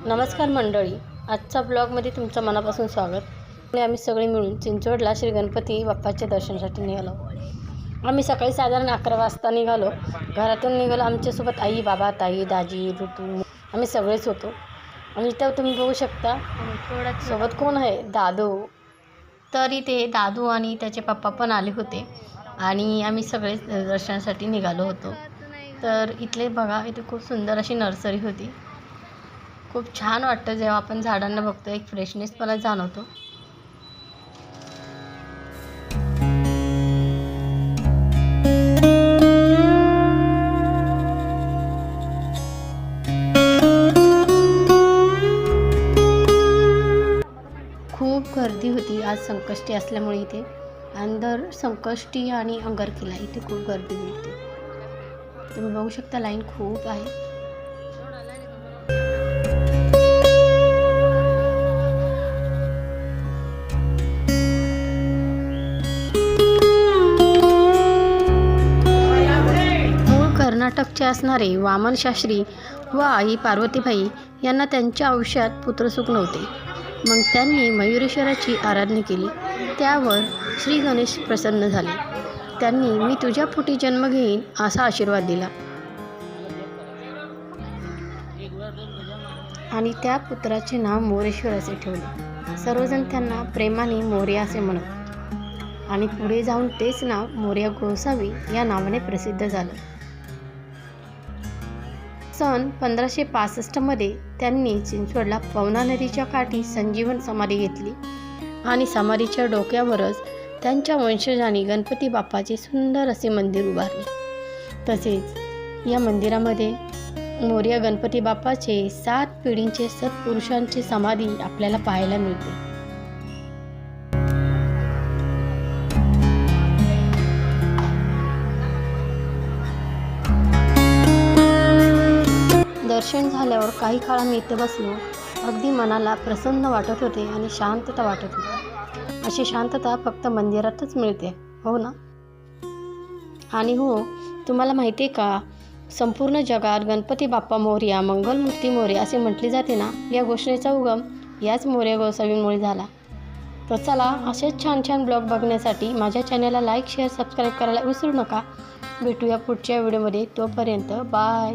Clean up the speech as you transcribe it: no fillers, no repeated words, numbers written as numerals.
नमस्कार मंडळी, आजच्या ब्लॉगमध्ये तुमचं मनापासून स्वागत. आणि आम्ही सगळे मिळून चिंचवडला श्री गणपती बाप्पाच्या दर्शनासाठी निघालो. आम्ही सकाळी साधारण 11 वाजता निघालो. घरातून निघालो. आमच्यासोबत आई, बाबा, ताई, दाजी, ऋतू आम्ही सगळेच होतो. आणि इथं तुम्ही बघू शकता सोबत कोण आहे, दादू. तर इथे दादू आणि त्याचे पप्पा पण आले होते आणि आम्ही सगळे दर्शनासाठी निघालो होतो. तर इथले बघा, इथे खूप सुंदर अशी नर्सरी होती. खूप छान वाटतं जेव्हा आपण झाडांना बघतो, एक फ्रेशनेस मला जाणवतो. खूप गर्दी होती आज संकष्टी असल्यामुळे इथे. अंदर संकष्टी आणि अंगारकीला इथे खूप गर्दी मिळते. तुम्ही बघू शकता लाईन खूप आहे. कर्नाटकचे असणारे वामन शास्त्री व आई पार्वतीबाई यांना त्यांच्या आयुष्यात पुत्रसुख नव्हते. मग त्यांनी मयुरेश्वराची आराधना केली. त्यावर श्री गणेश प्रसन्न झाले. त्यांनी मी तुझ्या पोटी जन्म घेईन असा आशीर्वाद दिला आणि त्या पुत्राचे नाव मोरेश्वर असे ठेवले. सर्वजण त्यांना प्रेमाने मोरया असे म्हणत आणि पुढे जाऊन तेच नाव मोरया गोसावी या नावाने प्रसिद्ध झालं. सन 1565 मध्ये त्यांनी चिंचवडला पवना नदीच्या काठी संजीवन समाधी घेतली आणि समाधीच्या डोक्यावरच त्यांच्या वंशजांनी गणपती बाप्पाचे सुंदर असे मंदिर उभारले. तसेच या मंदिरामध्ये मोरया गणपती बाप्पाचे 7 पिढींचे सत्पुरुषांची समाधी आपल्याला पाहायला मिळते. दर्शन झाल्यावर काही काळ आम्ही इथे बसलो. अगदी मनाला प्रसन्न वाटत होते आणि शांतता वाटत होती. अशी शांतता फक्त मंदिरातच मिळते, हो ना? आणि हो, तुम्हाला माहिती आहे का, संपूर्ण जगात गणपती बाप्पा मोरया, मंगलमूर्ती मोरया असे म्हटले जाते ना, या घोषणेचा उगम याच मोरया गोसावींमुळे झाला. तर चला, असेच छान छान ब्लॉग बघण्यासाठी माझ्या चॅनलला लाईक, शेअर, सबस्क्राईब करायला विसरू नका. भेटूया पुढच्या व्हिडिओमध्ये. तोपर्यंत बाय.